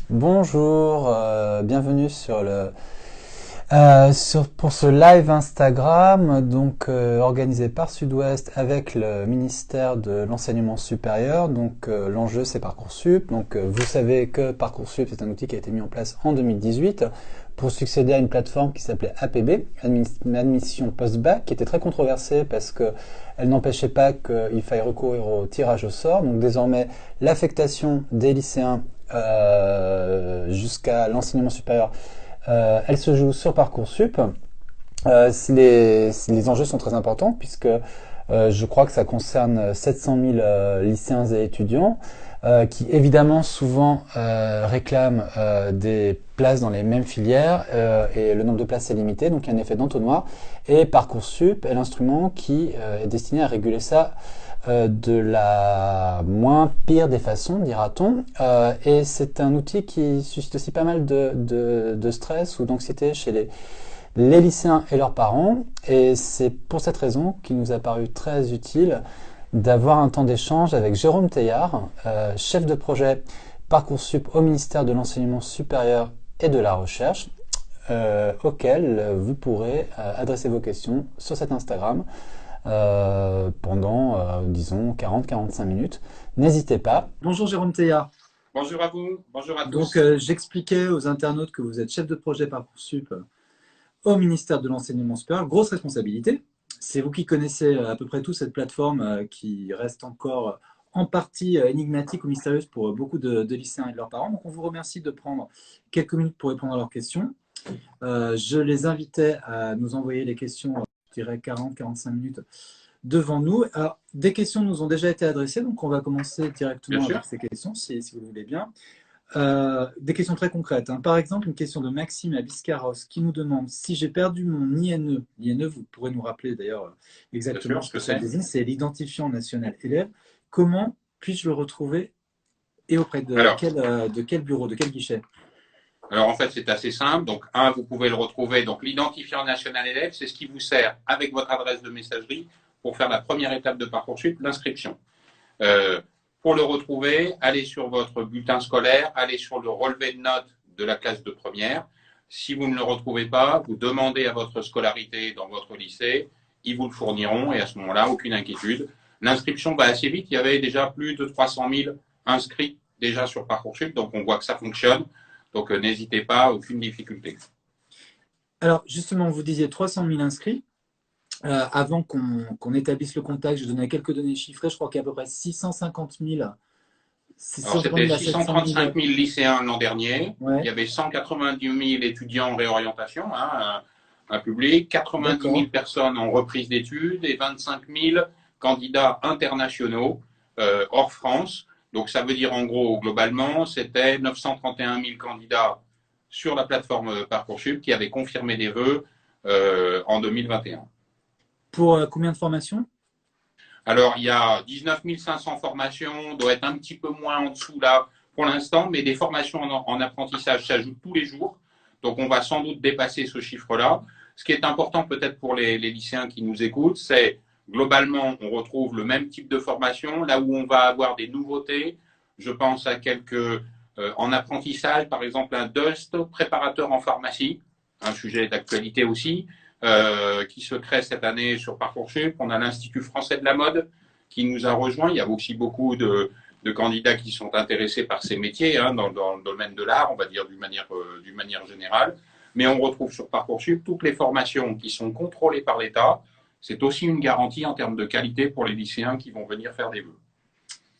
Bonjour, bienvenue pour ce live Instagram organisé par Sud-Ouest avec le ministère de l'Enseignement supérieur. L'enjeu c'est Parcoursup. Vous savez que Parcoursup c'est un outil qui a été mis en place en 2018 pour succéder à une plateforme qui s'appelait APB, Admission Post-Bac, qui était très controversée parce que elle n'empêchait pas qu'il faille recourir au tirage au sort. Donc désormais l'affectation des lycéens jusqu'à l'enseignement supérieur, elle se joue sur Parcoursup. Les enjeux sont très importants puisque je crois que ça concerne 700 000 lycéens et étudiants qui évidemment souvent réclament des places dans les mêmes filières et le nombre de places est limité, donc il y a un effet d'entonnoir. Et Parcoursup est l'instrument qui est destiné à réguler ça de la moins pire des façons, dira-t-on. Et c'est un outil qui suscite aussi pas mal de stress ou d'anxiété chez les lycéens et leurs parents. Et c'est pour cette raison qu'il nous a paru très utile d'avoir un temps d'échange avec Jérôme Teilhard, chef de projet Parcoursup au ministère de l'Enseignement supérieur et de la Recherche, auquel vous pourrez adresser vos questions sur cet Instagram pendant, disons, 40-45 minutes. N'hésitez pas. Bonjour Jérôme Teilhard. Bonjour à vous, bonjour à Donc, tous. j'expliquais aux internautes que vous êtes chef de projet Parcoursup au ministère de l'Enseignement supérieur. Grosse responsabilité. C'est vous qui connaissez à peu près tout cette plateforme qui reste encore en partie énigmatique ou mystérieuse pour beaucoup de lycéens et de leurs parents. Donc, on vous remercie de prendre quelques minutes pour répondre à leurs questions. Je les invitais à nous envoyer les questions, je dirais 40-45 minutes devant nous. Alors, des questions nous ont déjà été adressées, donc on va commencer directement avec ces questions, si vous le voulez bien. Des questions très concrètes. Par exemple, une question de Maxime à Biscarros qui nous demande si j'ai perdu mon INE. L'INE, vous pourrez nous rappeler d'ailleurs exactement ce que ça désigne. C'est l'identifiant national élève. Comment puis-je le retrouver et auprès de quel bureau, de quel guichet? Alors en fait, c'est assez simple. Donc, vous pouvez le retrouver. Donc, l'identifiant national élève, c'est ce qui vous sert avec votre adresse de messagerie pour faire la première étape de Parcoursup, l'inscription. Pour le retrouver, allez sur votre bulletin scolaire, allez sur le relevé de notes de la classe de première. Si vous ne le retrouvez pas, vous demandez à votre scolarité dans votre lycée, ils vous le fourniront et à ce moment-là, aucune inquiétude. L'inscription va assez vite. Il y avait déjà plus de 300 000 inscrits déjà sur Parcoursup, donc on voit que ça fonctionne. Donc n'hésitez pas, aucune difficulté. Alors justement, vous disiez 300 000 inscrits. Avant qu'on établisse le contact, je donnais quelques données chiffrées. Je crois qu'il y a à peu près 650 000. Alors c'était 635 000 lycéens l'an dernier. Ouais. Il y avait 190 000 étudiants en réorientation, un public, 90 000 personnes en reprise d'études et 25 000 candidats internationaux hors France. Donc ça veut dire en gros, globalement, c'était 931 000 candidats sur la plateforme Parcoursup qui avaient confirmé des vœux en 2021. Pour combien de formations? Alors, il y a 19 500 formations, doit être un petit peu moins en dessous là pour l'instant, mais des formations en apprentissage s'ajoutent tous les jours. Donc, on va sans doute dépasser ce chiffre-là. Ce qui est important peut-être pour les lycéens qui nous écoutent, c'est globalement, on retrouve le même type de formation. Là où on va avoir des nouveautés, je pense à quelques en apprentissage, par exemple un DUST, préparateur en pharmacie, un sujet d'actualité aussi. Qui se crée cette année sur Parcoursup. On a l'Institut français de la mode qui nous a rejoint. Il y a aussi beaucoup de candidats qui sont intéressés par ces métiers dans le domaine de l'art, on va dire d'une manière générale. Mais on retrouve sur Parcoursup toutes les formations qui sont contrôlées par l'État. C'est aussi une garantie en termes de qualité pour les lycéens qui vont venir faire des vœux.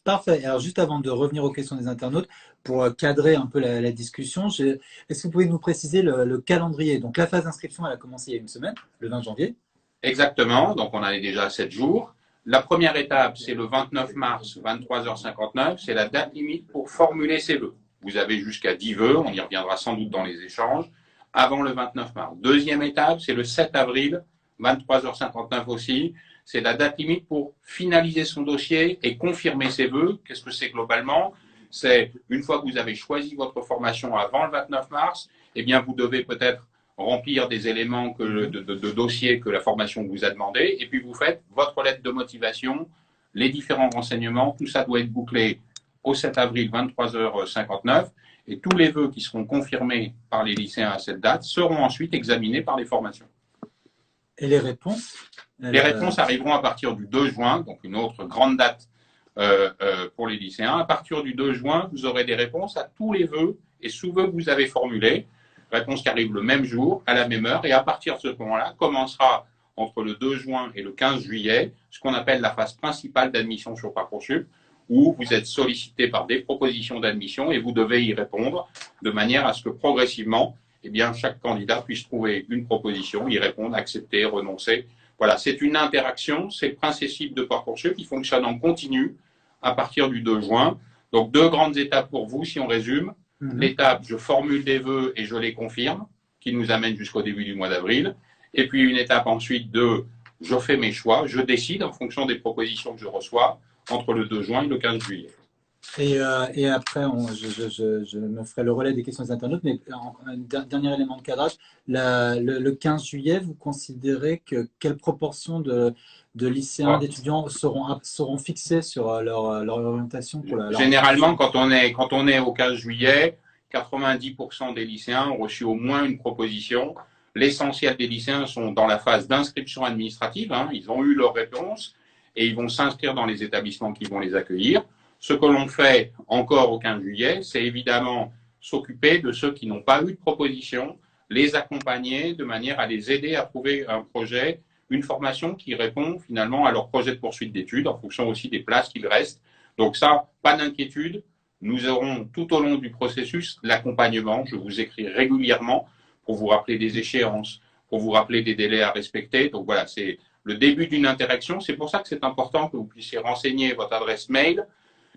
Parfait. Alors, juste avant de revenir aux questions des internautes, pour cadrer un peu la discussion, est-ce que vous pouvez nous préciser le calendrier? Donc, la phase d'inscription, elle a commencé il y a une semaine, le 20 janvier. Exactement. Donc, on en est déjà à 7 jours. La première étape, c'est le 29 mars, 23h59. C'est la date limite pour formuler ses vœux. Vous avez jusqu'à 10 vœux. On y reviendra sans doute dans les échanges avant le 29 mars. Deuxième étape, c'est le 7 avril, 23h59 aussi. C'est la date limite pour finaliser son dossier et confirmer ses vœux. Qu'est-ce que c'est globalement? C'est une fois que vous avez choisi votre formation avant le 29 mars, eh bien, vous devez peut-être remplir des éléments de dossier que la formation vous a demandé, et puis vous faites votre lettre de motivation, les différents renseignements, tout ça doit être bouclé au 7 avril, 23h59. Et tous les vœux qui seront confirmés par les lycéens à cette date seront ensuite examinés par les formations. Et les réponses Les réponses arriveront à partir du 2 juin, donc une autre grande date pour les lycéens. À partir du 2 juin, vous aurez des réponses à tous les vœux et sous-vœux que vous avez formulés. Réponses qui arrivent le même jour, à la même heure. Et à partir de ce moment-là, commencera entre le 2 juin et le 15 juillet ce qu'on appelle la phase principale d'admission sur Parcoursup, où vous êtes sollicité par des propositions d'admission et vous devez y répondre de manière à ce que progressivement, eh bien, chaque candidat puisse trouver une proposition, y répondre, accepter, renoncer. Voilà, c'est une interaction, c'est le principe de Parcoursup qui fonctionne en continu à partir du 2 juin. Donc, 2 grandes étapes pour vous, si on résume. L'étape, je formule des vœux et je les confirme, qui nous amène jusqu'au début du mois d'avril. Et puis, une étape ensuite de je fais mes choix, je décide en fonction des propositions que je reçois entre le 2 juin et le 15 juillet. Et après, je me ferai le relais des questions des internautes, mais un dernier élément de cadrage, le 15 juillet, vous considérez que quelle proportion de lycéens, d'étudiants seront fixés sur leur orientation pour Généralement, quand on est au 15 juillet, 90% des lycéens ont reçu au moins une proposition. L'essentiel des lycéens sont dans la phase d'inscription administrative, hein, ils ont eu leur réponse et ils vont s'inscrire dans les établissements qui vont les accueillir. Ce que l'on fait encore au 15 juillet, c'est évidemment s'occuper de ceux qui n'ont pas eu de proposition, les accompagner de manière à les aider à trouver un projet, une formation qui répond finalement à leur projet de poursuite d'études en fonction aussi des places qu'il reste. Donc ça, pas d'inquiétude. Nous aurons tout au long du processus l'accompagnement. Je vous écris régulièrement pour vous rappeler des échéances, pour vous rappeler des délais à respecter. Donc voilà, c'est le début d'une interaction. C'est pour ça que c'est important que vous puissiez renseigner votre adresse mail.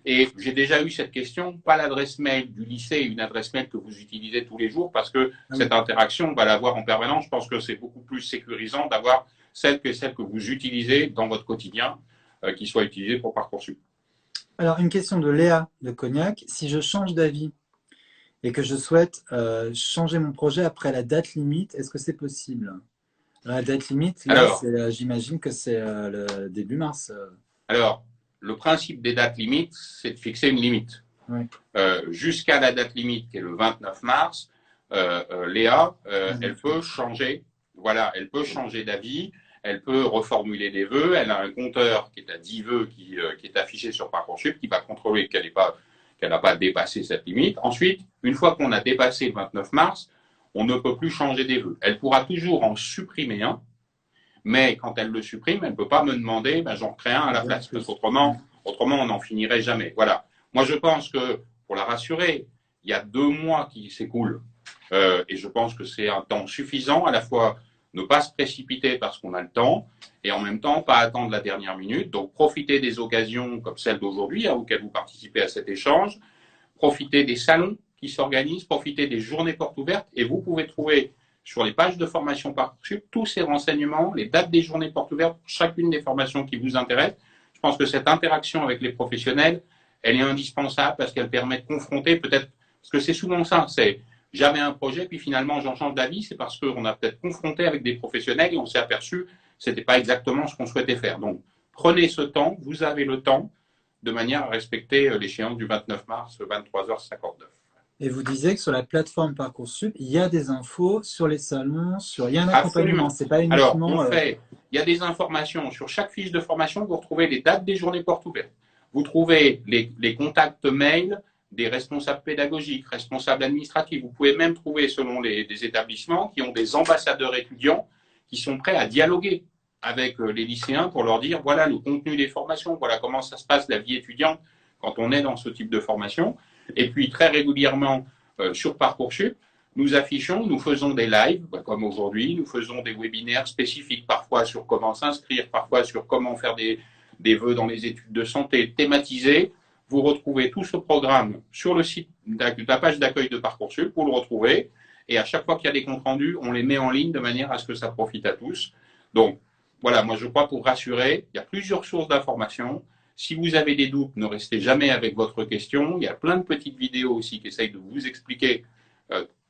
Et j'ai déjà eu cette question, pas l'adresse mail du lycée, une adresse mail que vous utilisez tous les jours, parce que cette interaction, on va l'avoir en permanence. Je pense que c'est beaucoup plus sécurisant d'avoir celle que vous utilisez dans votre quotidien, qui soit utilisée pour Parcoursup. Alors, une question de Léa de Cognac. Si je change d'avis et que je souhaite changer mon projet après la date limite, est-ce que c'est possible? La date limite, là, j'imagine que c'est le début mars. Alors, le principe des dates limites, c'est de fixer une limite. Oui. Jusqu'à la date limite, qui est le 29 mars, Léa, elle peut changer. Voilà, elle peut changer d'avis, elle peut reformuler des vœux. Elle a un compteur qui est à 10 vœux qui est affiché sur Parcoursup, qui va contrôler qu'elle n'a pas dépassé cette limite. Ensuite, une fois qu'on a dépassé le 29 mars, on ne peut plus changer des vœux. Elle pourra toujours en supprimer un, mais quand elle le supprime, elle ne peut pas me demander j'en crée un à la place, parce qu'autrement, on n'en finirait jamais. Voilà. Moi, je pense que, pour la rassurer, il y a 2 mois qui s'écoulent, et je pense que c'est un temps suffisant, à la fois ne pas se précipiter parce qu'on a le temps, et en même temps, pas attendre la dernière minute. Donc, profitez des occasions comme celle d'aujourd'hui, auxquelles vous participez à cet échange, profitez des salons qui s'organisent, profitez des journées portes ouvertes, et vous pouvez trouver sur les pages de formation Parcoursup tous ces renseignements, les dates des journées portes ouvertes pour chacune des formations qui vous intéressent. Je pense que cette interaction avec les professionnels, elle est indispensable parce qu'elle permet de confronter peut-être, parce que c'est souvent ça, c'est j'avais un projet, puis finalement j'en change d'avis, c'est parce qu'on a peut-être confronté avec des professionnels et on s'est aperçu que ce n'était pas exactement ce qu'on souhaitait faire. Donc, prenez ce temps, vous avez le temps, de manière à respecter l'échéance du 29 mars, 23h59. Et vous disiez que sur la plateforme Parcoursup, il y a des infos sur les salons, il y a un accompagnement, c'est pas uniquement… Alors, il y a des informations sur chaque fiche de formation, vous retrouvez les dates des journées portes ouvertes. Vous trouvez les contacts mail des responsables pédagogiques, responsables administratifs. Vous pouvez même trouver, selon des établissements, qui ont des ambassadeurs étudiants qui sont prêts à dialoguer avec les lycéens pour leur dire voilà le contenu des formations, voilà comment ça se passe la vie étudiante quand on est dans ce type de formation. Et puis très régulièrement sur Parcoursup, nous affichons, nous faisons des lives comme aujourd'hui, nous faisons des webinaires spécifiques parfois sur comment s'inscrire, parfois sur comment faire des vœux dans les études de santé thématisés. Vous retrouvez tout ce programme sur le site de la page d'accueil de Parcoursup, vous le retrouvez, et à chaque fois qu'il y a des comptes rendus, on les met en ligne de manière à ce que ça profite à tous. Donc voilà, moi je crois pour rassurer, il y a plusieurs sources d'informations. Si vous avez des doutes, ne restez jamais avec votre question. Il y a plein de petites vidéos aussi qui essayent de vous expliquer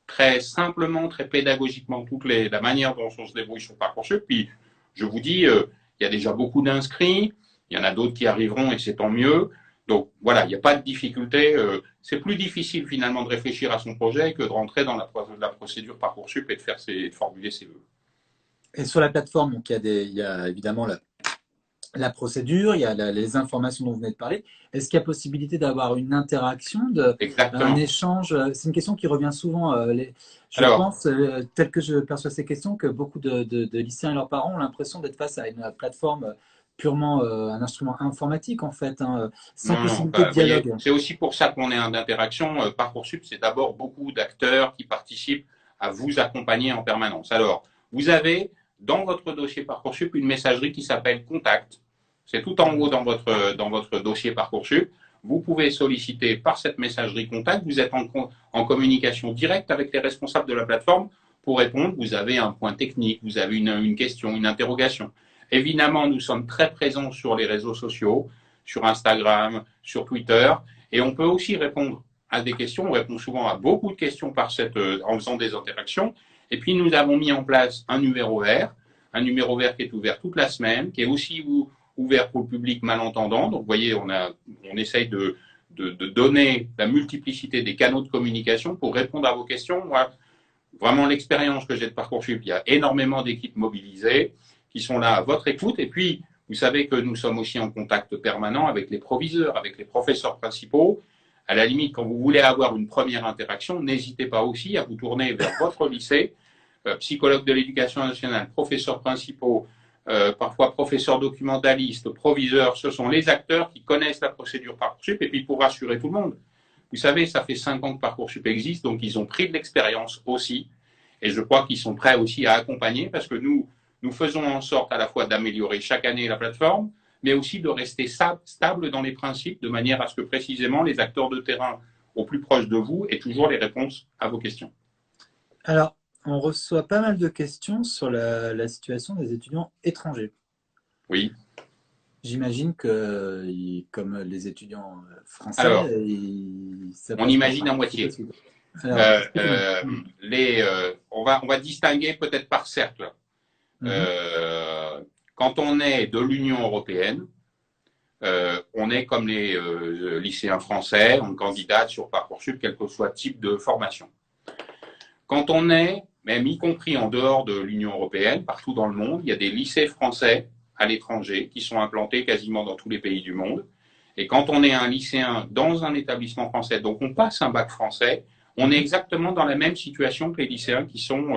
très simplement, très pédagogiquement la manière dont on se débrouille sur Parcoursup. Puis je vous dis, il y a déjà beaucoup d'inscrits, il y en a d'autres qui arriveront et c'est tant mieux. Donc voilà, il n'y a pas de difficulté. C'est plus difficile finalement de réfléchir à son projet que de rentrer dans la procédure Parcoursup et de formuler ses vœux. Et sur la plateforme, donc il y a évidemment la procédure, il y a les informations dont vous venez de parler. Est-ce qu'il y a possibilité d'avoir une interaction, un Exactement. échange? C'est une question qui revient souvent. Je Alors, pense, tel que je perçois ces questions, que beaucoup de lycéens et leurs parents ont l'impression d'être face à une plateforme purement un instrument informatique, en fait, hein, sans non, non. possibilité de Vous voyez, dialogue. c'est aussi pour ça qu'on est un d'interaction. Parcoursup, c'est d'abord beaucoup d'acteurs qui participent à vous accompagner en permanence. Alors, vous avez dans votre dossier Parcoursup une messagerie qui s'appelle Contact. C'est tout en haut dans votre dossier Parcoursup. Vous pouvez solliciter par cette messagerie Contact. Vous êtes en communication directe avec les responsables de la plateforme pour répondre. Vous avez un point technique, vous avez une question, une interrogation. Évidemment, nous sommes très présents sur les réseaux sociaux, sur Instagram, sur Twitter, et on peut aussi répondre à des questions. On répond souvent à beaucoup de questions en faisant des interactions. Et puis, nous avons mis en place un numéro vert qui est ouvert toute la semaine, qui est aussi ouvert pour le public malentendant. Donc, vous voyez, on essaye de donner la multiplicité des canaux de communication pour répondre à vos questions. Moi, vraiment, l'expérience que j'ai de Parcoursup, il y a énormément d'équipes mobilisées qui sont là à votre écoute. Et puis, vous savez que nous sommes aussi en contact permanent avec les proviseurs, avec les professeurs principaux. À la limite, quand vous voulez avoir une première interaction, n'hésitez pas aussi à vous tourner vers votre lycée, psychologue de l'éducation nationale, professeurs principaux, parfois professeurs documentalistes, proviseurs. Ce sont les acteurs qui connaissent la procédure Parcoursup. Et puis, pour rassurer tout le monde, vous savez, ça fait 5 ans que Parcoursup existe, donc ils ont pris de l'expérience aussi. Et je crois qu'ils sont prêts aussi à accompagner parce que nous faisons en sorte à la fois d'améliorer chaque année la plateforme, mais aussi de rester stable dans les principes de manière à ce que précisément les acteurs de terrain au plus proche de vous aient toujours les réponses à vos questions. Alors, on reçoit pas mal de questions sur la situation des étudiants étrangers. Oui. J'imagine que, comme les étudiants français, Alors, on imagine à moitié. Alors, on va distinguer peut-être par cercle. Quand on est de l'Union européenne, on est comme les lycéens français, on candidate sur Parcoursup, quel que soit le type de formation. Quand on est, même y compris en dehors de l'Union européenne, partout dans le monde, il y a des lycées français à l'étranger qui sont implantés quasiment dans tous les pays du monde. Et quand on est un lycéen dans un établissement français, donc on passe un bac français, on est exactement dans la même situation que les lycéens qui sont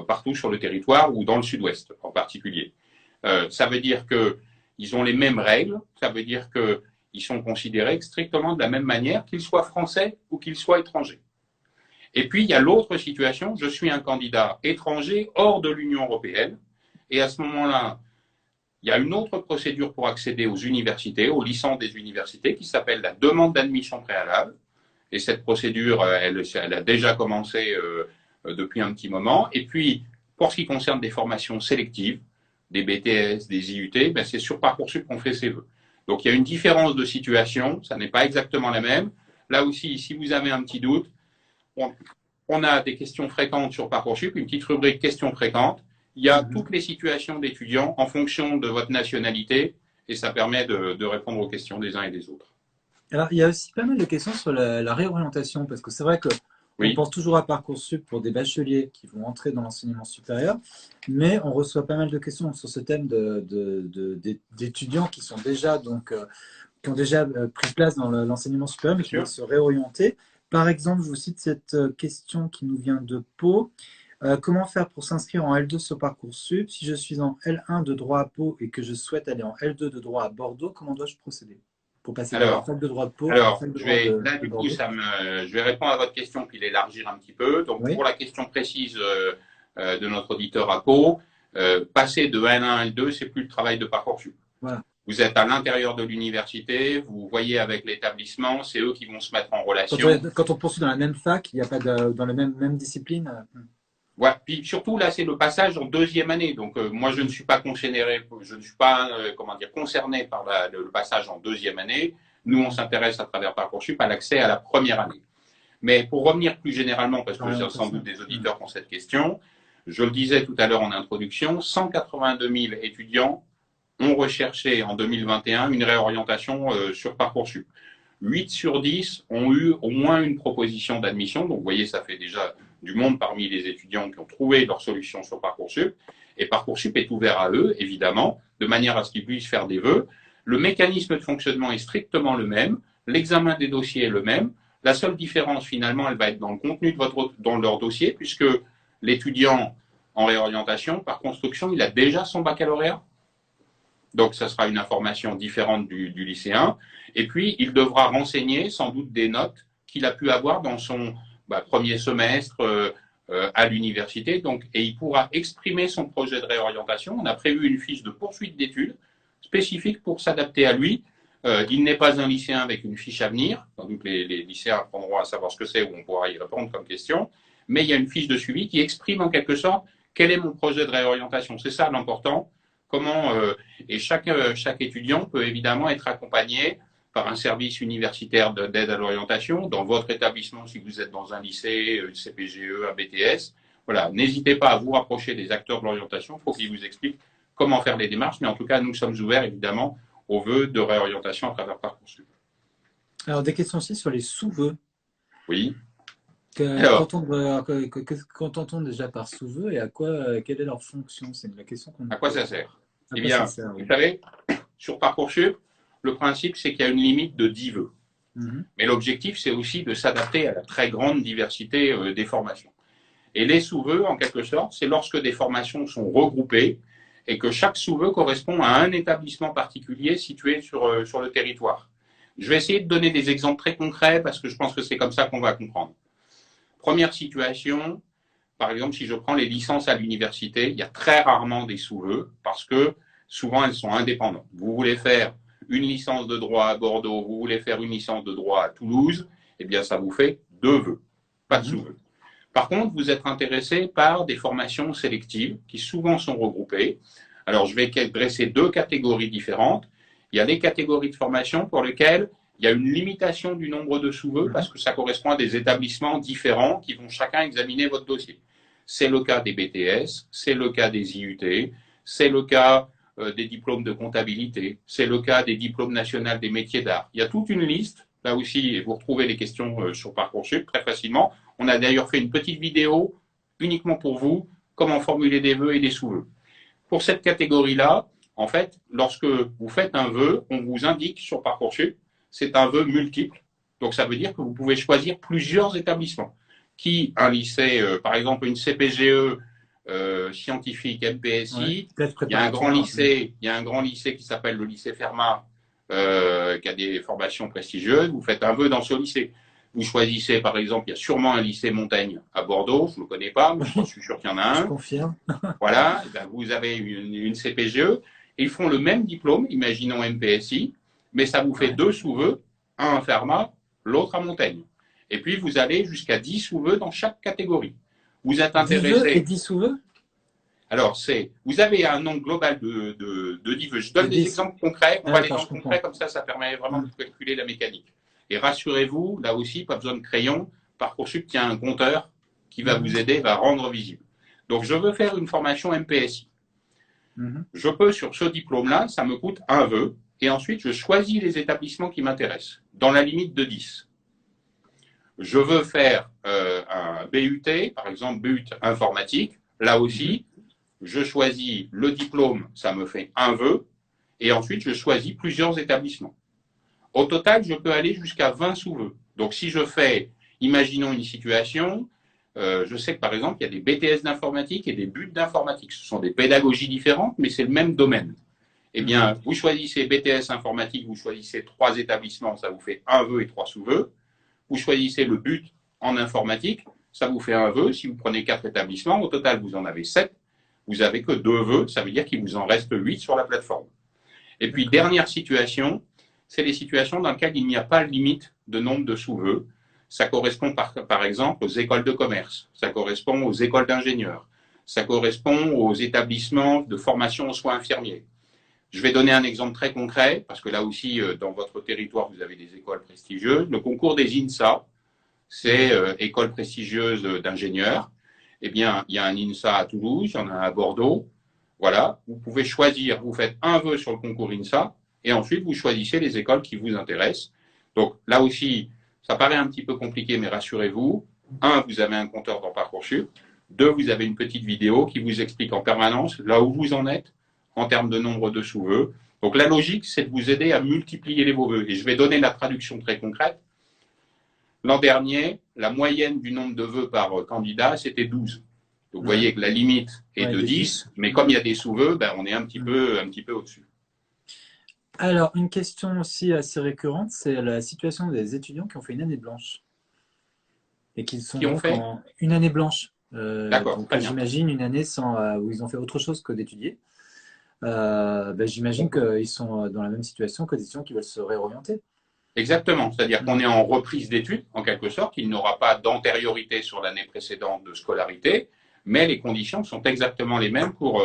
partout sur le territoire ou dans le sud-ouest en particulier. Ça veut dire qu'ils ont les mêmes règles, ça veut dire qu'ils sont considérés strictement de la même manière, qu'ils soient français ou qu'ils soient étrangers. Et puis, il y a l'autre situation, je suis un candidat étranger hors de l'Union européenne, et à ce moment-là, il y a une autre procédure pour accéder aux universités, aux licences des universités, qui s'appelle la demande d'admission préalable. Et cette procédure, elle a déjà commencé depuis un petit moment. Et puis, pour ce qui concerne des formations sélectives, des BTS, des IUT, ben c'est sur Parcoursup qu'on fait ses vœux. Donc, il y a une différence de situation, ça n'est pas exactement la même. Là aussi, si vous avez un petit doute, on a des questions fréquentes sur Parcoursup, une petite rubrique questions fréquentes. Il y a toutes les situations d'étudiants en fonction de votre nationalité et ça permet de répondre aux questions des uns et des autres. Alors, il y a aussi pas mal de questions sur la réorientation, parce que c'est vrai qu'on pense toujours à Parcoursup pour des bacheliers qui vont entrer dans l'enseignement supérieur, mais on reçoit pas mal de questions sur ce thème d'étudiants qui sont déjà, qui ont déjà pris place dans l'enseignement supérieur, mais qui veulent se réorienter. Par exemple, je vous cite cette question qui nous vient de Pau. Comment faire pour s'inscrire en L2 sur Parcoursup? Si je suis en L1 de droit à Pau et que je souhaite aller en L2 de droit à Bordeaux, comment dois-je procéder pour passer de la fac de droit de Pau à la fac de droit de Bordeaux? Je vais répondre à votre question puis l'élargir un petit peu. Donc, pour la question précise de notre auditeur à Pau, passer de L1 à L2, c'est plus le travail de Parcoursup. Voilà. Vous êtes à l'intérieur de l'université, vous voyez avec l'établissement, c'est eux qui vont se mettre en relation. Quand on poursuit dans la même fac, il n'y a pas dans la même discipline. Ouais. Puis surtout là, c'est le passage en deuxième année. Donc moi, je ne suis pas concerné par le passage en deuxième année. Nous, on s'intéresse à travers Parcoursup à l'accès à la première année. Mais pour revenir plus généralement, parce que j'ai sans doute des auditeurs qui ont cette question, je le disais tout à l'heure en introduction, 182 000 étudiants ont recherché en 2021 une réorientation sur Parcoursup. 8 sur 10 ont eu au moins une proposition d'admission. Donc, vous voyez, ça fait déjà du monde parmi les étudiants qui ont trouvé leur solution sur Parcoursup. Et Parcoursup est ouvert à eux, évidemment, de manière à ce qu'ils puissent faire des vœux. Le mécanisme de fonctionnement est strictement le même. L'examen des dossiers est le même. La seule différence, finalement, elle va être dans le contenu dans leur dossier, puisque l'étudiant en réorientation, par construction, il a déjà son baccalauréat. Donc, ça sera une information différente du lycéen. Et puis, il devra renseigner sans doute des notes qu'il a pu avoir dans son premier semestre à l'université. Donc, et il pourra exprimer son projet de réorientation. On a prévu une fiche de poursuite d'études spécifique pour s'adapter à lui. Il n'est pas un lycéen avec une fiche à venir. Sans doute les lycéens apprendront à savoir ce que c'est ou on pourra y répondre comme question. Mais il y a une fiche de suivi qui exprime en quelque sorte quel est mon projet de réorientation. C'est ça l'important. Comment et chaque étudiant peut évidemment être accompagné par un service universitaire d'aide à l'orientation dans votre établissement si vous êtes dans un lycée, une CPGE, un BTS. Voilà, n'hésitez pas à vous rapprocher des acteurs de l'orientation. Il faut qu'ils vous expliquent comment faire les démarches. Mais en tout cas, nous sommes ouverts évidemment aux vœux de réorientation à travers Parcoursup. Alors, des questions aussi sur les sous-vœux. Oui. Qu'entend-on déjà par sous-vœux et quelle est leur fonction? C'est la question qu'on. À quoi ça sert? Eh bien, vous savez, sur Parcoursup, le principe, c'est qu'il y a une limite de 10 vœux. Mais l'objectif, c'est aussi de s'adapter à la très grande diversité des formations. Et les sous-vœux, en quelque sorte, c'est lorsque des formations sont regroupées et que chaque sous-vœu correspond à un établissement particulier situé sur le territoire. Je vais essayer de donner des exemples très concrets parce que je pense que c'est comme ça qu'on va comprendre. Première situation, par exemple, si je prends les licences à l'université, il y a très rarement des sous-vœux parce que souvent elles sont indépendantes. Vous voulez faire une licence de droit à Bordeaux, vous voulez faire une licence de droit à Toulouse, eh bien ça vous fait 2 vœux, pas de sous-vœux. Par contre, vous êtes intéressé par des formations sélectives qui souvent sont regroupées. Alors je vais dresser 2 catégories différentes. Il y a les catégories de formation pour lesquelles il y a une limitation du nombre de sous-vœux parce que ça correspond à des établissements différents qui vont chacun examiner votre dossier. C'est le cas des BTS, c'est le cas des IUT, c'est le cas des diplômes de comptabilité, c'est le cas des diplômes nationaux des métiers d'art. Il y a toute une liste, là aussi, et vous retrouvez les questions sur Parcoursup très facilement. On a d'ailleurs fait une petite vidéo uniquement pour vous, comment formuler des vœux et des sous-vœux. Pour cette catégorie-là, en fait, lorsque vous faites un vœu, on vous indique sur Parcoursup, c'est un vœu multiple. Donc, ça veut dire que vous pouvez choisir plusieurs établissements. Un lycée, par exemple, une CPGE scientifique MPSI, il y a un grand lycée qui s'appelle le lycée Fermat, qui a des formations prestigieuses. Vous faites un vœu dans ce lycée. Vous choisissez, par exemple, il y a sûrement un lycée Montaigne à Bordeaux, je ne le connais pas, mais je suis sûr qu'il y en a un. Je confirme. Voilà, et bien vous avez une CPGE, et ils font le même diplôme, imaginons MPSI, mais ça vous fait 2 sous-vœux, un à Fermat, l'autre à Montaigne. Et puis vous allez jusqu'à 10 sous-vœux dans chaque catégorie. Vous êtes intéressé. 10 vœux et 10 sous-vœux? Alors, vous avez un nombre global de 10 vœux. Je donne des exemples concrets. On va les exemples concrets, comme ça permet vraiment de calculer la mécanique. Et rassurez-vous, là aussi, pas besoin de crayon. Parcoursup tient un compteur qui va vous aider, va rendre visible. Donc, je veux faire une formation MPSI. Je peux, sur ce diplôme-là, ça me coûte un vœu. Et ensuite, je choisis les établissements qui m'intéressent, dans la limite de 10. Je veux faire un BUT, par exemple BUT informatique. Là aussi, je choisis le diplôme, ça me fait un vœu. Et ensuite, je choisis plusieurs établissements. Au total, je peux aller jusqu'à 20 sous-vœux. Donc, si je fais, imaginons une situation, je sais que par exemple, il y a des BTS d'informatique et des BUT d'informatique. Ce sont des pédagogies différentes, mais c'est le même domaine. Eh bien, vous choisissez BTS informatique, vous choisissez 3 établissements, ça vous fait un vœu et 3 sous-vœux. Vous choisissez le BUT en informatique, ça vous fait un vœu. Si vous prenez 4 établissements, au total, vous en avez 7. Vous n'avez que 2 vœux, ça veut dire qu'il vous en reste 8 sur la plateforme. Et puis, dernière situation, c'est les situations dans lesquelles il n'y a pas de limite de nombre de sous-vœux. Ça correspond par exemple aux écoles de commerce, ça correspond aux écoles d'ingénieurs, ça correspond aux établissements de formation aux soins infirmiers. Je vais donner un exemple très concret, parce que là aussi, dans votre territoire, vous avez des écoles prestigieuses. Le concours des INSA, c'est école prestigieuse d'ingénieurs. Eh bien, il y a un INSA à Toulouse, il y en a un à Bordeaux. Voilà, vous pouvez choisir, vous faites un vœu sur le concours INSA, et ensuite vous choisissez les écoles qui vous intéressent. Donc là aussi, ça paraît un petit peu compliqué, mais rassurez-vous, un, vous avez un compteur dans Parcoursup, deux, vous avez une petite vidéo qui vous explique en permanence là où vous en êtes en termes de nombre de sous-vœux. Donc la logique, c'est de vous aider à multiplier les vos vœux. Et je vais donner la traduction très concrète. L'an dernier, la moyenne du nombre de vœux par candidat, c'était 12. Donc vous voyez que la limite est de 10, mais comme il y a des sous-vœux, ben, on est un petit peu au-dessus. Alors, une question aussi assez récurrente, c'est la situation des étudiants qui ont fait une année blanche et qui sont donc en une année blanche. D'accord. Donc j'imagine une année où ils ont fait autre chose que d'étudier. J'imagine qu'ils sont dans la même situation que des étudiants qui veulent se réorienter. Exactement, c'est-à-dire qu'on est en reprise d'études, en quelque sorte. Il n'aura pas d'antériorité sur l'année précédente de scolarité, mais les conditions sont exactement les mêmes pour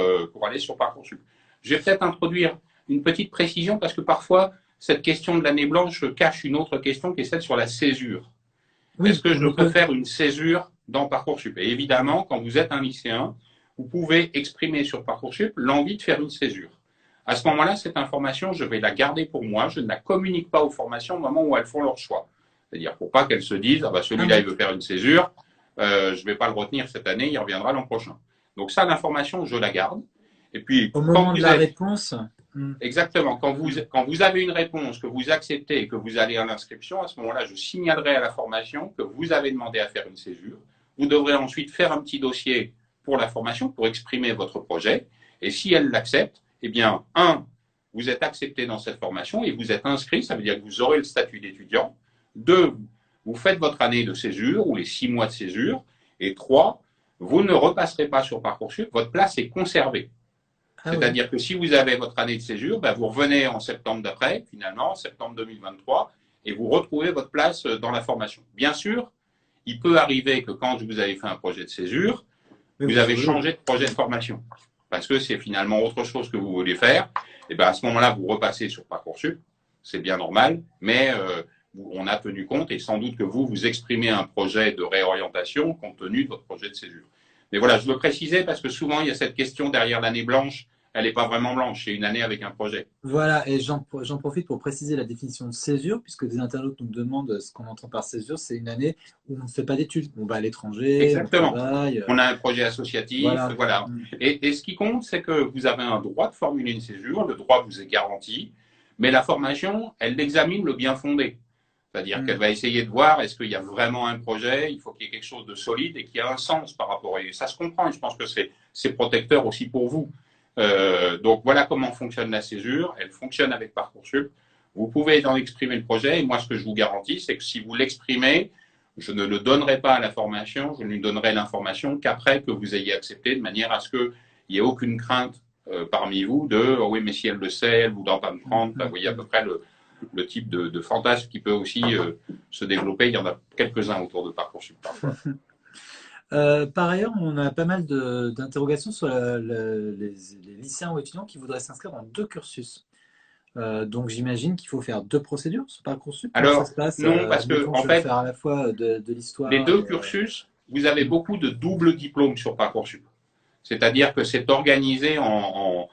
aller sur Parcoursup. Je vais peut-être introduire une petite précision parce que parfois, cette question de l'année blanche cache une autre question qui est celle sur la césure. Oui, est-ce que je peux faire une césure dans Parcoursup? Et évidemment, quand vous êtes un lycéen, vous pouvez exprimer sur Parcoursup l'envie de faire une césure. À ce moment-là, cette information, je vais la garder pour moi. Je ne la communique pas aux formations au moment où elles font leur choix. C'est-à-dire pour pas qu'elles se disent, ah bah celui-là, il veut faire une césure, je vais pas le retenir cette année, il reviendra l'an prochain. Donc ça, l'information, je la garde. Et puis, au moment de la réponse. Exactement. Quand vous avez une réponse, que vous acceptez et que vous allez à l'inscription, à ce moment-là, je signalerai à la formation que vous avez demandé à faire une césure. Vous devrez ensuite faire un petit dossier pour la formation pour exprimer votre projet. Et si elle l'accepte, eh bien, un, vous êtes accepté dans cette formation et vous êtes inscrit, ça veut dire que vous aurez le statut d'étudiant. Deux, vous faites votre année de césure ou les 6 mois de césure. Et trois, vous ne repasserez pas sur Parcoursup, votre place est conservée. C'est-à-dire que si vous avez votre année de césure, ben vous revenez en septembre d'après, finalement, septembre 2023, et vous retrouvez votre place dans la formation. Bien sûr, il peut arriver que quand vous avez fait un projet de césure, vous avez changé de projet de formation. Parce que c'est finalement autre chose que vous voulez faire, et ben à ce moment-là, vous repassez sur Parcoursup, c'est bien normal, mais on a tenu compte, et sans doute que vous exprimez un projet de réorientation compte tenu de votre projet de césure. Mais voilà, je le précisais parce que souvent, il y a cette question derrière l'année blanche, elle n'est pas vraiment blanche, c'est une année avec un projet. Voilà, et j'en profite pour préciser la définition de césure, puisque des internautes nous demandent ce qu'on entend par césure, c'est une année où on ne fait pas d'études, on va à l'étranger, exactement. On travaille. On a un projet associatif, voilà. Et ce qui compte, c'est que vous avez un droit de formuler une césure, le droit vous est garanti, mais la formation, elle examine le bien fondé. C'est-à-dire qu'elle va essayer de voir est-ce qu'il y a vraiment un projet, il faut qu'il y ait quelque chose de solide et qui a un sens par rapport à... Et ça se comprend, et je pense que c'est protecteur aussi pour vous. Donc voilà comment fonctionne la césure. Elle fonctionne avec Parcoursup. Vous pouvez en exprimer le projet. Et moi, ce que je vous garantis, c'est que si vous l'exprimez, je ne le donnerai pas à la formation. Je ne lui donnerai l'information qu'après que vous ayez accepté, de manière à ce qu'il n'y ait aucune crainte parmi vous de oui, mais si elle le sait, elle ne voudra pas me prendre. Vous voyez à peu près le type de fantasme qui peut aussi se développer. Il y en a quelques-uns autour de Parcoursup parfois. Par ailleurs, on a pas mal d'interrogations sur les lycéens ou étudiants qui voudraient s'inscrire dans 2 cursus. Donc j'imagine qu'il faut faire 2 procédures sur Parcoursup. Alors, ça se passe, non, parce que en fait, faire à la fois de l'histoire. Les 2 cursus, vous avez beaucoup de doubles diplômes sur Parcoursup. C'est-à-dire que c'est organisé en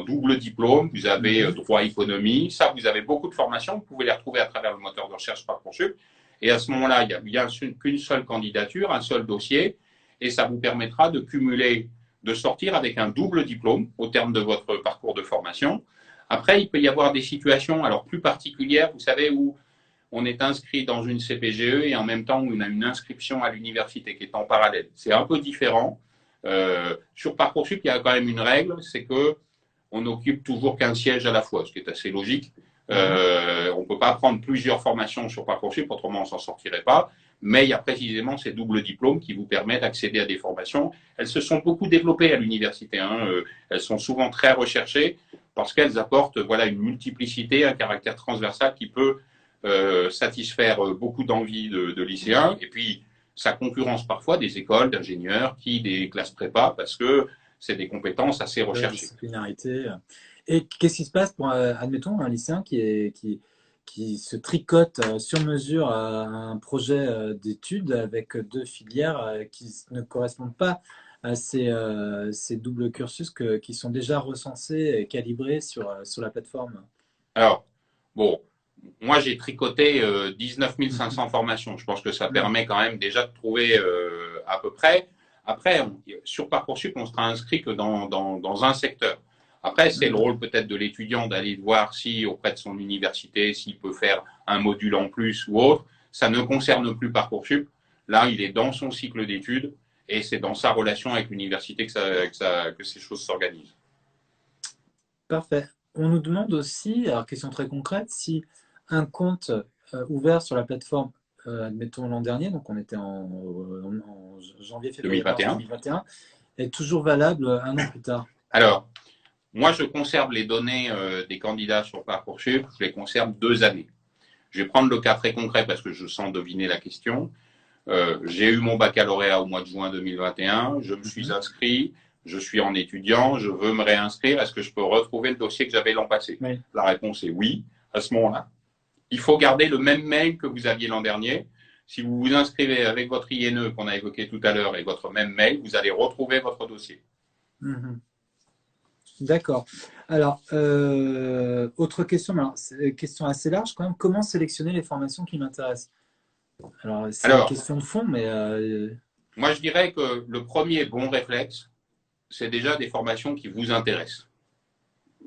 double diplôme. Vous avez droit économie. Ça, vous avez beaucoup de formations. Vous pouvez les retrouver à travers le moteur de recherche Parcoursup. Et à ce moment-là, il n'y a qu'une seule candidature, un seul dossier, et ça vous permettra de cumuler, de sortir avec un double diplôme au terme de votre parcours de formation. Après, il peut y avoir des situations alors plus particulières, vous savez, où on est inscrit dans une CPGE et en même temps on a une inscription à l'université qui est en parallèle. C'est un peu différent. Sur Parcoursup, il y a quand même une règle, c'est que on n'occupe toujours qu'un siège à la fois, ce qui est assez logique. On ne peut pas prendre plusieurs formations sur Parcoursup, autrement on ne s'en sortirait pas. Mais il y a précisément ces doubles diplômes qui vous permettent d'accéder à des formations. Elles se sont beaucoup développées à l'université. Elles sont souvent très recherchées parce qu'elles apportent une multiplicité, un caractère transversal qui peut satisfaire beaucoup d'envies de lycéens. Et puis, ça concurrence parfois des écoles d'ingénieurs des classes prépa parce que c'est des compétences assez recherchées. Disciplinarité. Et qu'est-ce qui se passe pour, admettons, un lycéen qui se tricote sur mesure à un projet d'études avec 2 filières qui ne correspondent pas à ces doubles cursus qui sont déjà recensés et calibrés sur la plateforme? Alors, bon, moi j'ai tricoté 19 500 formations. Je pense que ça Mhm. permet quand même déjà de trouver à peu près. Après, sur Parcoursup, on sera inscrit que dans un secteur. Après, c'est le Mhm. rôle peut-être de l'étudiant d'aller voir si auprès de son université, s'il peut faire un module en plus ou autre. Ça ne concerne plus Parcoursup. Là, il est dans son cycle d'études et c'est dans sa relation avec l'université que ces choses s'organisent. Parfait. On nous demande aussi, alors question très concrète, si un compte ouvert sur la plateforme, admettons l'an dernier, donc on était en janvier, février, mars 2021. 2021, est toujours valable un an plus tard. Alors, moi, je conserve les données des candidats sur Parcoursup, je les conserve 2 années. Je vais prendre le cas très concret parce que je sens deviner la question. J'ai eu mon baccalauréat au mois de juin 2021, je me suis Mhm. inscrit, je suis en étudiant, je veux me réinscrire, est-ce que je peux retrouver le dossier que j'avais l'an passé? Oui. La réponse est oui, à ce moment-là. Il faut garder le même mail que vous aviez l'an dernier. Si vous vous inscrivez avec votre INE qu'on a évoqué tout à l'heure et votre même mail, vous allez retrouver votre dossier. Mhm. D'accord. Alors, autre question, mais alors, c'est une question assez large quand même. Comment sélectionner les formations qui m'intéressent? Alors, c'est une Alors, question de fond, mais moi je dirais que le premier bon réflexe, c'est déjà des formations qui vous intéressent.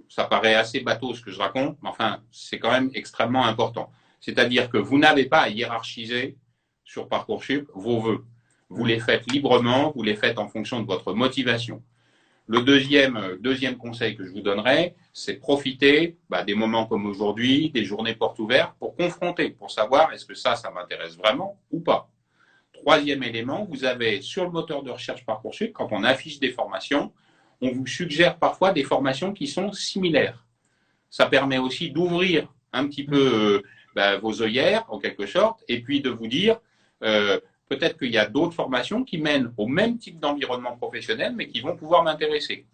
Ça paraît assez bateau ce que je raconte, mais enfin, c'est quand même extrêmement important. C'est-à-dire que vous n'avez pas à hiérarchiser sur Parcoursup vos vœux. Vous les faites librement, vous les faites en fonction de votre motivation. Le deuxième conseil que je vous donnerais, c'est profiter des moments comme aujourd'hui, des journées portes ouvertes, pour confronter, pour savoir est-ce que ça m'intéresse vraiment ou pas. Troisième élément, vous avez sur le moteur de recherche Parcoursup, quand on affiche des formations, on vous suggère parfois des formations qui sont similaires. Ça permet aussi d'ouvrir un petit peu vos œillères, en quelque sorte, et puis de vous dire, peut-être qu'il y a d'autres formations qui mènent au même type d'environnement professionnel, mais qui vont pouvoir m'intéresser.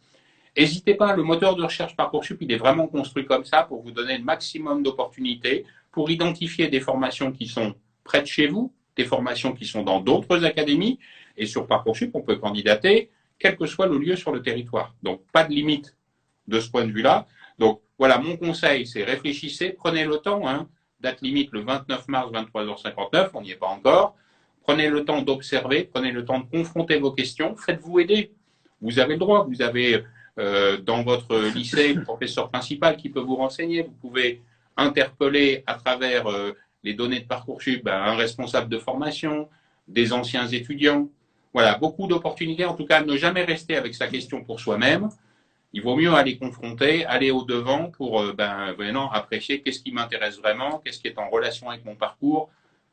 N'hésitez pas, le moteur de recherche Parcoursup, il est vraiment construit comme ça pour vous donner le maximum d'opportunités, pour identifier des formations qui sont près de chez vous, des formations qui sont dans d'autres académies, et sur Parcoursup, on peut candidater, quel que soit le lieu sur le territoire. Donc, pas de limite de ce point de vue-là. Donc, voilà, mon conseil, c'est réfléchissez, prenez le temps, date limite le 29 mars, 23h59, on n'y est pas encore. Prenez le temps d'observer, prenez le temps de confronter vos questions, faites-vous aider. Vous avez le droit, vous avez dans votre lycée le professeur principal qui peut vous renseigner, vous pouvez interpeller à travers les données de Parcoursup un responsable de formation, des anciens étudiants. Voilà, beaucoup d'opportunités, en tout cas, ne jamais rester avec sa question pour soi-même. Il vaut mieux aller confronter, aller au-devant pour vraiment apprécier qu'est-ce qui m'intéresse vraiment, qu'est-ce qui est en relation avec mon parcours,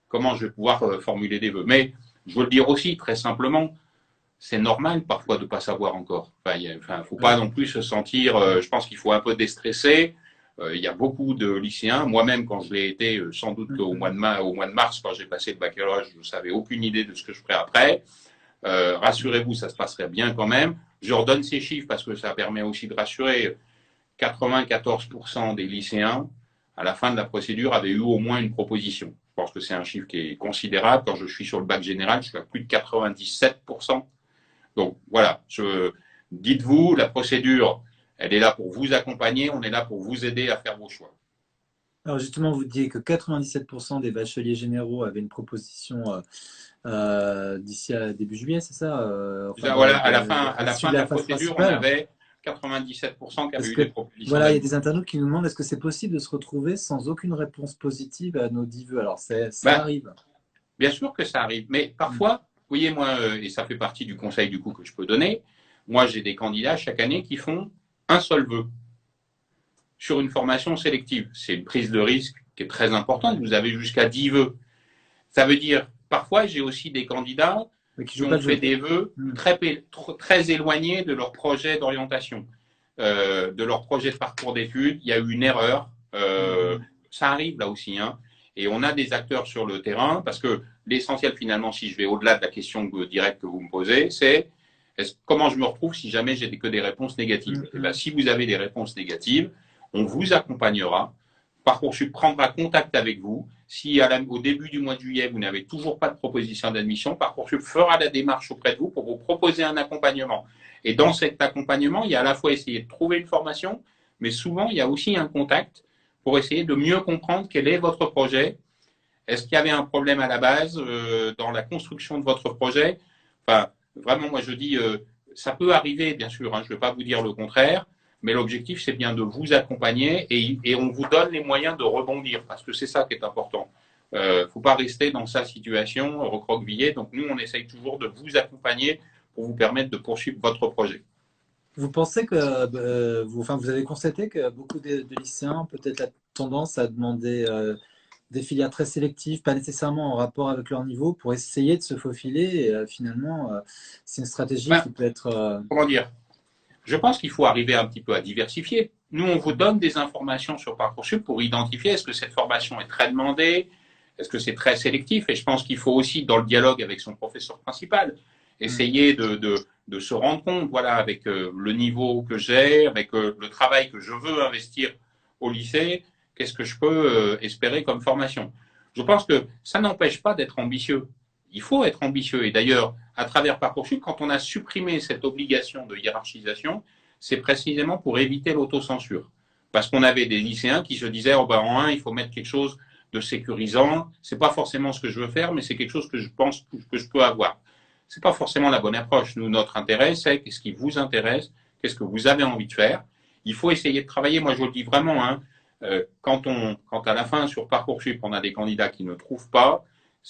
comment je vais pouvoir formuler des vœux. Mais je veux le dire aussi très simplement, c'est normal parfois de ne pas savoir encore. Faut pas non plus se sentir, je pense qu'il faut un peu déstresser. Il y a beaucoup de lycéens, moi-même quand je l'ai été, sans doute au mois de mars, quand j'ai passé le baccalauréat, je ne savais aucune idée de ce que je ferais après. Rassurez-vous, ça se passerait bien quand même. Je redonne ces chiffres parce que ça permet aussi de rassurer. 94% des lycéens, à la fin de la procédure, avaient eu au moins une proposition. Je pense que c'est un chiffre qui est considérable. Quand je suis sur le bac général, je suis à plus de 97%. Donc voilà, dites-vous, la procédure, elle est là pour vous accompagner, on est là pour vous aider à faire vos choix. alors justement, vous disiez que 97% des bacheliers généraux avaient une proposition d'ici à début juillet, c'est ça? Enfin, Voilà, à à la l'issue fin de de la la phase procédure, on principale. avait 97% qui avaient Parce eu que des propositions voilà, il y a des d'admission. internautes qui nous demandent est-ce que c'est possible de se retrouver sans aucune réponse positive à nos 10 vœux? Alors, ça Ben, arrive. bien sûr que ça arrive, mais Mm. parfois, vous voyez, moi, et ça fait partie du conseil du coup que je peux donner, moi j'ai des candidats chaque année qui font un seul vœu sur une formation sélective. C'est une prise de risque qui est très importante, Ouais. vous avez jusqu'à 10 vœux. Ça veut dire, parfois j'ai aussi des candidats Mais qui qui joue pas ont le fait jeu. des vœux Mm. très éloignés de leur projet d'orientation, de leur projet de parcours d'études. Il y a eu une erreur. Mm. Ça arrive là aussi. Et on a des acteurs sur le terrain parce que l'essentiel finalement, si je vais au-delà de la question directe que vous me posez, c'est comment je me retrouve si jamais j'ai que des réponses négatives. Et bien, Mm. si vous avez des réponses négatives, on vous accompagnera Parcoursup prendra contact avec vous. Si au début du mois de juillet, vous n'avez toujours pas de proposition d'admission, Parcoursup fera la démarche auprès de vous pour vous proposer un accompagnement. Et dans cet accompagnement, il y a à la fois essayer de trouver une formation, mais souvent, il y a aussi un contact pour essayer de mieux comprendre quel est votre projet. Est-ce qu'il y avait un problème à la base dans la construction de votre projet? Enfin, vraiment, moi, je dis, ça peut arriver, bien sûr, hein, je ne vais pas vous dire le contraire, mais l'objectif, c'est bien de vous accompagner et on vous donne les moyens de rebondir, parce que c'est ça qui est important. Il ne faut pas rester dans sa situation recroquevillée. Donc, nous, on essaye toujours de vous accompagner pour vous permettre de poursuivre votre projet. Vous pensez que, vous avez constaté que beaucoup de lycéens ont peut-être la tendance à demander des filières très sélectives, pas nécessairement en rapport avec leur niveau, pour essayer de se faufiler. Et finalement, c'est une stratégie qui peut être… Comment dire? Je pense qu'il faut arriver un petit peu à diversifier. Nous, on vous donne des informations sur Parcoursup pour identifier est-ce que cette formation est très demandée, est-ce que c'est très sélectif. Et je pense qu'il faut aussi, dans le dialogue avec son professeur principal, essayer de se rendre compte, voilà, avec le niveau que j'ai, avec le travail que je veux investir au lycée, qu'est-ce que je peux espérer comme formation. Je pense que ça n'empêche pas d'être ambitieux. Il faut être ambitieux. Et d'ailleurs, à travers Parcoursup, quand on a supprimé cette obligation de hiérarchisation, c'est précisément pour éviter l'autocensure. Parce qu'on avait des lycéens qui se disaient, oh ben, en 1, il faut mettre quelque chose de sécurisant. C'est pas forcément ce que je veux faire, mais c'est quelque chose que je pense que je peux avoir. C'est pas forcément la bonne approche. Nous, notre intérêt, c'est qu'est-ce qui vous intéresse, qu'est-ce que vous avez envie de faire. Il faut essayer de travailler. Moi, je vous le dis vraiment, hein, quand à la fin, sur Parcoursup, on a des candidats qui ne trouvent pas,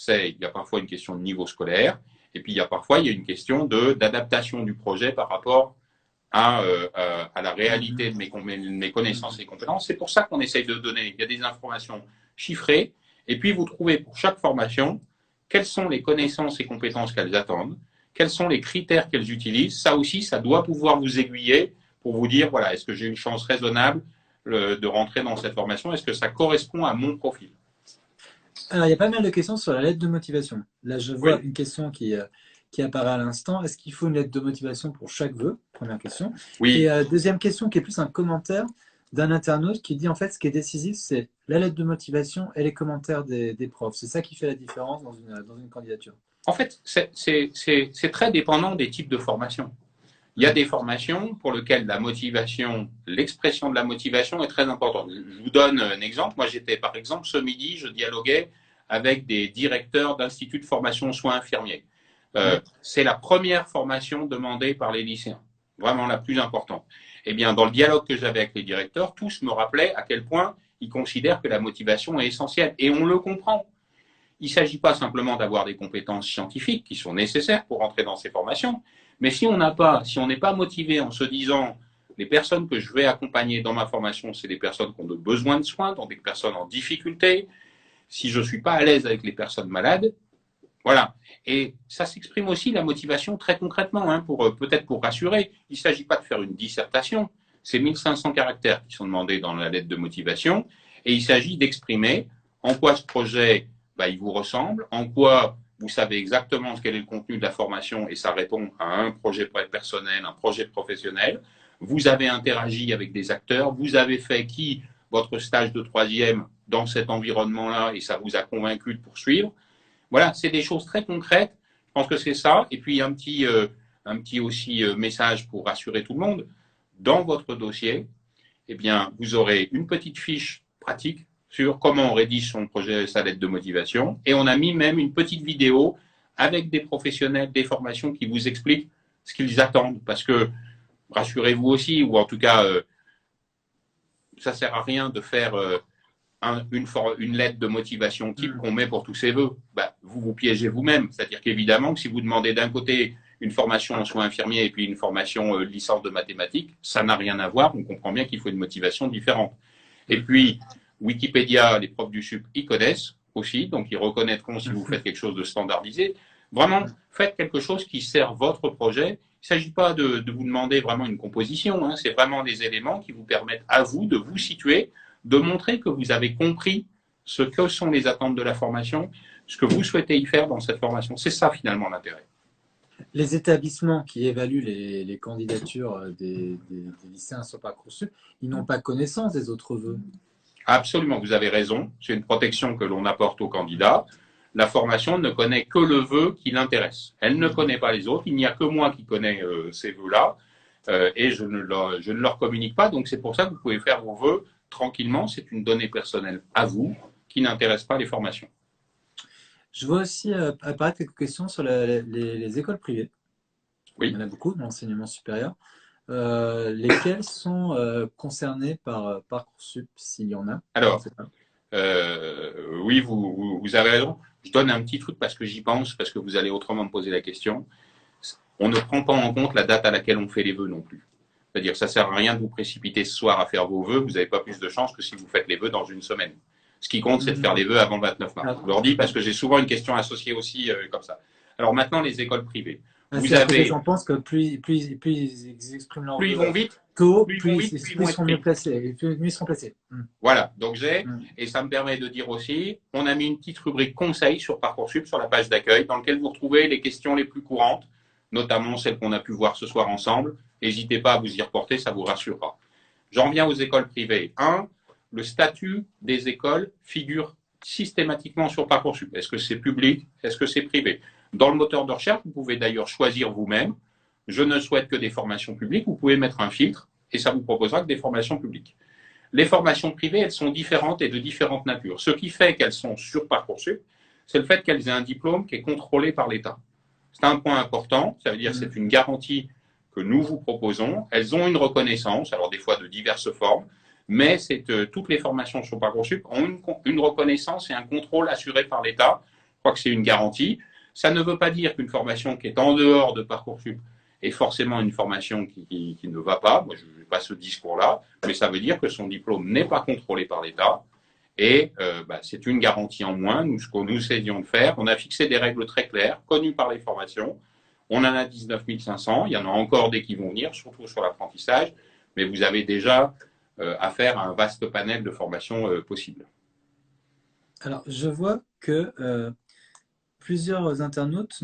il y a parfois une question de niveau scolaire, et puis il y a une question d'adaptation du projet par rapport à la réalité de mes connaissances et compétences. C'est pour ça qu'on essaye de donner, il y a des informations chiffrées, et puis vous trouvez pour chaque formation quelles sont les connaissances et compétences qu'elles attendent, quels sont les critères qu'elles utilisent. Ça aussi, ça doit pouvoir vous aiguiller pour vous dire, voilà, est-ce que j'ai une chance raisonnable de rentrer dans cette formation? Est-ce que ça correspond à mon profil? Alors, il y a pas mal de questions sur la lettre de motivation. Là, je vois une question qui apparaît à l'instant. Est-ce qu'il faut une lettre de motivation pour chaque vœu? Première question. Oui. Et deuxième question, qui est plus un commentaire d'un internaute qui dit en fait ce qui est décisif, c'est la lettre de motivation et les commentaires des profs. C'est ça qui fait la différence dans une candidature. En fait, c'est très dépendant des types de formations. Il y a des formations pour lesquelles la motivation, l'expression de la motivation est très importante. Je vous donne un exemple. Moi, j'étais, par exemple, ce midi, je dialoguais avec des directeurs d'instituts de formation aux soins infirmiers. C'est la première formation demandée par les lycéens, vraiment la plus importante. Eh bien, dans le dialogue que j'avais avec les directeurs, tous me rappelaient à quel point ils considèrent que la motivation est essentielle. Et on le comprend. Il ne s'agit pas simplement d'avoir des compétences scientifiques qui sont nécessaires pour entrer dans ces formations, mais si on n'est pas motivé en se disant les personnes que je vais accompagner dans ma formation, c'est des personnes qui ont besoin de soins, donc des personnes en difficulté, si je ne suis pas à l'aise avec les personnes malades, voilà. Et ça s'exprime aussi la motivation très concrètement, hein, peut-être pour rassurer. Il ne s'agit pas de faire une dissertation, c'est 1500 caractères qui sont demandés dans la lettre de motivation, et il s'agit d'exprimer en quoi ce projet il vous ressemble, en quoi vous savez exactement quel est le contenu de la formation et ça répond à un projet personnel, un projet professionnel. Vous avez interagi avec des acteurs, vous avez fait votre stage de 3e dans cet environnement-là et ça vous a convaincu de poursuivre. Voilà, c'est des choses très concrètes. Je pense que c'est ça. Et puis un petit aussi message pour rassurer tout le monde. Dans votre dossier, eh bien, vous aurez une petite fiche pratique sur comment on rédige son projet, sa lettre de motivation. Et on a mis même une petite vidéo avec des professionnels, des formations qui vous expliquent ce qu'ils attendent. Parce que, rassurez-vous aussi, ou en tout cas, ça ne sert à rien de faire une lettre de motivation type qu'on met pour tous ses vœux. Vous vous piégez vous-même. C'est-à-dire qu'évidemment, si vous demandez d'un côté une formation en soins infirmiers et puis une formation licence de mathématiques, ça n'a rien à voir. On comprend bien qu'il faut une motivation différente. Et puis, Wikipédia, les profs du SUP y connaissent aussi, donc ils reconnaîtront si vous faites quelque chose de standardisé. Vraiment, faites quelque chose qui sert votre projet. Il ne s'agit pas de vous demander vraiment une composition, hein. C'est vraiment des éléments qui vous permettent à vous de vous situer, de montrer que vous avez compris ce que sont les attentes de la formation, ce que vous souhaitez y faire dans cette formation. C'est ça finalement l'intérêt. Les établissements qui évaluent les candidatures des lycéens sur Parcoursup, ils n'ont pas connaissance des autres vœux. Absolument, vous avez raison. C'est une protection que l'on apporte au candidat. La formation ne connaît que le vœu qui l'intéresse. Elle ne connaît pas les autres. Il n'y a que moi qui connais ces vœux-là et je ne leur communique pas. Donc c'est pour ça que vous pouvez faire vos vœux tranquillement. C'est une donnée personnelle à vous qui n'intéresse pas les formations. Je vois aussi apparaître quelques questions sur les écoles privées. Oui. Il y en a beaucoup dans l'enseignement supérieur. Lesquelles sont concernées par Parcoursup, s'il y en a? Alors, oui, vous avez raison. Je donne un petit truc parce que j'y pense, parce que vous allez autrement me poser la question. On ne prend pas en compte la date à laquelle on fait les vœux non plus. C'est-à-dire que ça ne sert à rien de vous précipiter ce soir à faire vos vœux. Vous n'avez pas plus de chance que si vous faites les vœux dans une semaine. Ce qui compte, c'est de faire les vœux avant le 29 mars. Je leur dis parce que j'ai souvent une question associée aussi comme ça. Alors maintenant, les écoles privées. Vous avez... Les gens pensent que plus ils expriment leur plus ils vont vite, tôt, plus ils seront mieux placés. Mieux ils seront placés. Voilà, donc et ça me permet de dire aussi, on a mis une petite rubrique conseils sur Parcoursup, sur la page d'accueil, dans laquelle vous retrouvez les questions les plus courantes, notamment celles qu'on a pu voir ce soir ensemble. N'hésitez pas à vous y reporter, ça vous rassurera. J'en viens aux écoles privées. 1. Le statut des écoles figure systématiquement sur Parcoursup. Est-ce que c'est public? Est-ce que c'est privé? Dans le moteur de recherche, vous pouvez d'ailleurs choisir vous-même. Je ne souhaite que des formations publiques. Vous pouvez mettre un filtre et ça vous proposera que des formations publiques. Les formations privées, elles sont différentes et de différentes natures. Ce qui fait qu'elles sont sur Parcoursup, c'est le fait qu'elles aient un diplôme qui est contrôlé par l'État. C'est un point important. Ça veut dire que c'est une garantie que nous vous proposons. Elles ont une reconnaissance, alors des fois de diverses formes, mais toutes les formations sur Parcoursup ont une reconnaissance et un contrôle assuré par l'État. Je crois que c'est une garantie. Ça ne veut pas dire qu'une formation qui est en dehors de Parcoursup est forcément une formation qui ne va pas. Moi, je n'ai pas ce discours-là, mais ça veut dire que son diplôme n'est pas contrôlé par l'État. Et c'est une garantie en moins. Nous, ce que nous essayons de faire, on a fixé des règles très claires, connues par les formations. On en a 19 500. Il y en a encore des qui vont venir, surtout sur l'apprentissage. Mais vous avez déjà affaire à un vaste panel de formations possibles. Alors, je vois que plusieurs internautes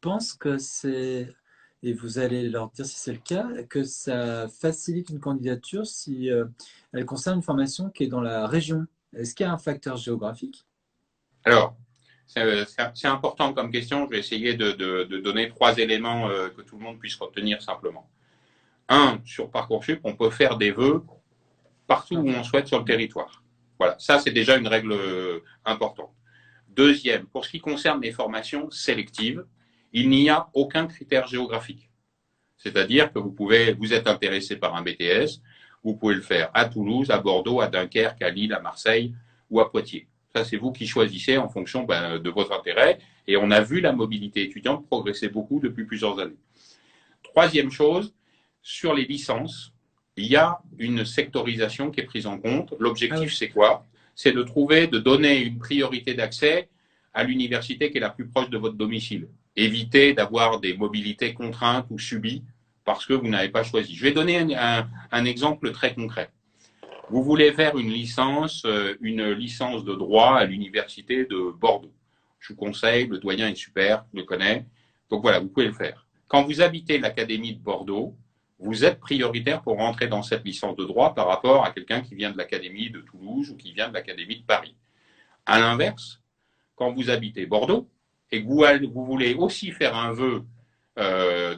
pensent que c'est, et vous allez leur dire si c'est le cas, que ça facilite une candidature si elle concerne une formation qui est dans la région. Est-ce qu'il y a un facteur géographique? Alors, c'est important comme question. Je vais essayer de donner 3 éléments que tout le monde puisse retenir simplement. 1, sur Parcoursup, on peut faire des vœux partout où on souhaite sur le territoire. Voilà, ça c'est déjà une règle importante. Deuxième, pour ce qui concerne les formations sélectives, il n'y a aucun critère géographique. C'est-à-dire que vous êtes intéressé par un BTS, vous pouvez le faire à Toulouse, à Bordeaux, à Dunkerque, à Lille, à Marseille ou à Poitiers. Ça, c'est vous qui choisissez en fonction de votre intérêt. Et on a vu la mobilité étudiante progresser beaucoup depuis plusieurs années. Troisième chose, sur les licences, il y a une sectorisation qui est prise en compte. L'objectif, c'est quoi? C'est de donner une priorité d'accès à l'université qui est la plus proche de votre domicile. Évitez d'avoir des mobilités contraintes ou subies parce que vous n'avez pas choisi. Je vais donner un exemple très concret. Vous voulez faire une licence de droit à l'université de Bordeaux. Je vous conseille, le doyen est super, je le connais. Donc voilà, vous pouvez le faire. Quand vous habitez l'académie de Bordeaux, vous êtes prioritaire pour rentrer dans cette licence de droit par rapport à quelqu'un qui vient de l'académie de Toulouse ou qui vient de l'académie de Paris. À l'inverse, quand vous habitez Bordeaux et que vous voulez aussi faire un vœu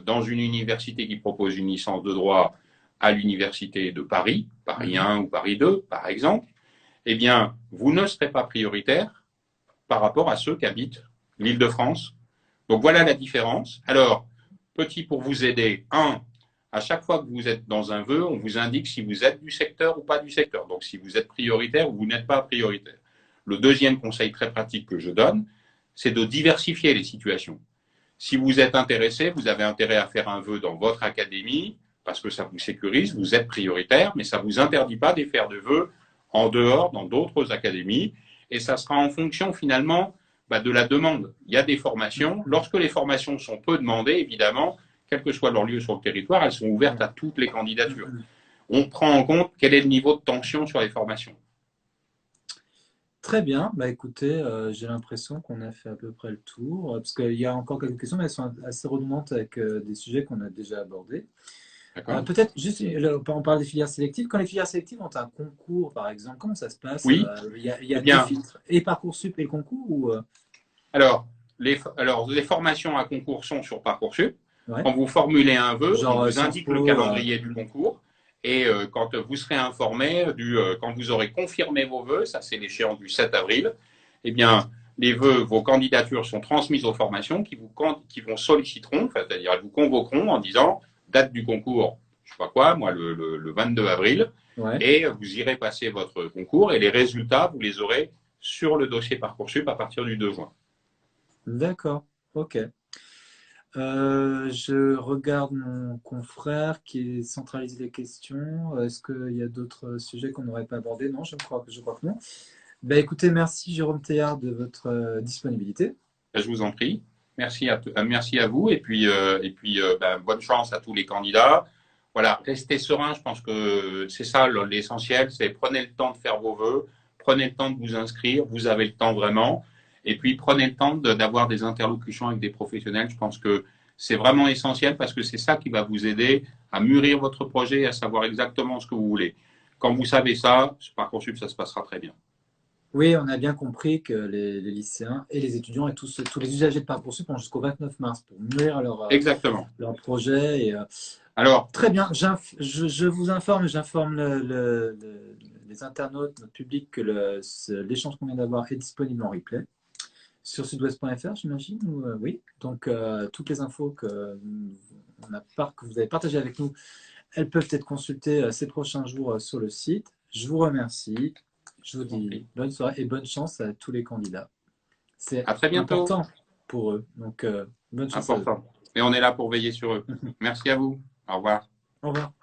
dans une université qui propose une licence de droit à l'université de Paris, Paris 1 ou Paris 2 par exemple, eh bien, vous ne serez pas prioritaire par rapport à ceux qui habitent l'Île-de-France. Donc voilà la différence. Alors, petit pour vous aider, à chaque fois que vous êtes dans un vœu, on vous indique si vous êtes du secteur ou pas du secteur. Donc si vous êtes prioritaire ou vous n'êtes pas prioritaire. Le deuxième conseil très pratique que je donne, c'est de diversifier les situations. Si vous êtes intéressé, vous avez intérêt à faire un vœu dans votre académie, parce que ça vous sécurise, vous êtes prioritaire, mais ça ne vous interdit pas de faire de vœux en dehors, dans d'autres académies, et ça sera en fonction finalement de la demande. Il y a des formations, lorsque les formations sont peu demandées, évidemment, quel que soit leur lieu sur le territoire, elles sont ouvertes à toutes les candidatures. On prend en compte quel est le niveau de tension sur les formations. Très bien, écoutez, j'ai l'impression qu'on a fait à peu près le tour, parce qu'il y a encore quelques questions, mais elles sont assez redondantes avec des sujets qu'on a déjà abordés. D'accord? Peut-être juste, on parle des filières sélectives. Quand les filières sélectives ont un concours, par exemple, comment ça se passe? Oui, Il y eh a deux bien, filtres, et Parcoursup et le concours ou alors, les formations à concours sont sur Parcoursup. ouais, Quand vous formulez un vœu, on genre vous Sciences indique le Po, calendrier du concours. Et quand vous serez informé, quand vous aurez confirmé vos vœux, ça c'est l'échéance du 7 avril, eh bien, les vœux, vos candidatures sont transmises aux formations qui vont solliciteront, c'est-à-dire elles vous convoqueront en disant date du concours, je sais pas quoi, moi le 22 avril, ouais, et vous irez passer votre concours et les résultats, vous les aurez sur le dossier Parcoursup à partir du 2 juin. d'accord, ok. Je regarde mon confrère qui centralise les questions. Est-ce qu'il y a d'autres sujets qu'on n'aurait pas abordés? Non, je crois que non. Ben, écoutez, merci Jérôme Théard de votre disponibilité. Je vous en prie. Merci à vous et puis bonne chance à tous les candidats. Voilà, restez serein. Je pense que c'est ça l'essentiel. C'est prenez le temps de faire vos vœux, prenez le temps de vous inscrire. Vous avez le temps vraiment. Et puis prenez le temps d'avoir des interlocutions avec des professionnels. Je pense que c'est vraiment essentiel parce que c'est ça qui va vous aider à mûrir votre projet et à savoir exactement ce que vous voulez. Quand vous savez ça, sur Parcoursup, ça se passera très bien. Oui, on a bien compris que les lycéens et les étudiants et tous les usagers de Parcoursup ont jusqu'au 29 mars pour mûrir Exactement. leur projet. Alors, Très bien, je vous informe, j'informe les internautes, notre public, que l'échange qu'on vient d'avoir est disponible en replay sur sudouest.fr, j'imagine, oui. Donc, toutes les infos que vous avez partagées avec nous, elles peuvent être consultées ces prochains jours sur le site. Je vous remercie. Je vous dis bonne soirée et bonne chance à tous les candidats. C'est à très bientôt. important pour eux. Donc, bonne chance à eux. Important. Et on est là pour veiller sur eux. Merci à vous. Au revoir. Au revoir.